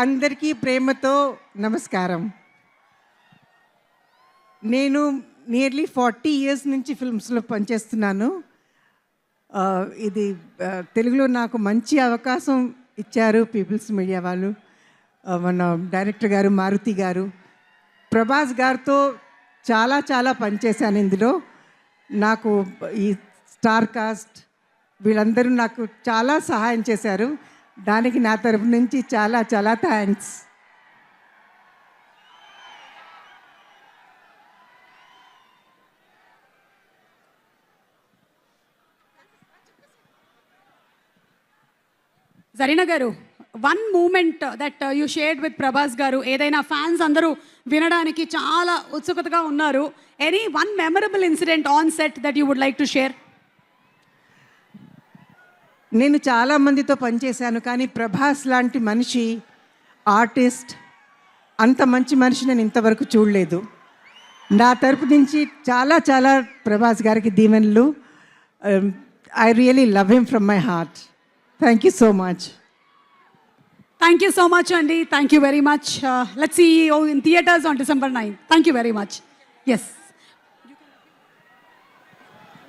అందరికీ ప్రేమతో నమస్కారం. నేను నియర్లీ 40 years నుంచి ఫిల్మ్స్లో పనిచేస్తున్నాను. ఇది తెలుగులో నాకు మంచి అవకాశం ఇచ్చారు పీపుల్స్ మీడియా వాళ్ళు. మన డైరెక్టర్ గారు మారుతి గారు, ప్రభాస్ గారితో చాలా చాలా పనిచేశాను ఇందులో. నాకు ఈ స్టార్ కాస్ట్ వీళ్ళందరూ నాకు చాలా సహాయం చేశారు. దానికి నా తరపు నుంచి చాలా చాలా థ్యాంక్స్. జరీనా గారు, one moment that you shared with Prabhas గారు, ఏదైనా ఫ్యాన్స్ అందరూ వినడానికి చాలా ఉత్సుకతగా ఉన్నారు. Any one memorable incident on set that you would like to share? నేను చాలా మందితో పనిచేశాను, కానీ ప్రభాస్ లాంటి మనిషి, ఆర్టిస్ట్, అంత మంచి మనిషి నేను ఇంతవరకు చూడలేదు. నా తరపు నుంచి చాలా చాలా ప్రభాస్ గారికి దీవెనలు. I really love him from my heart. Thank you so much. Thank you so much, Andy. Thank you very much. Let's see you in theaters on December 9th. Thank you very much. Yes.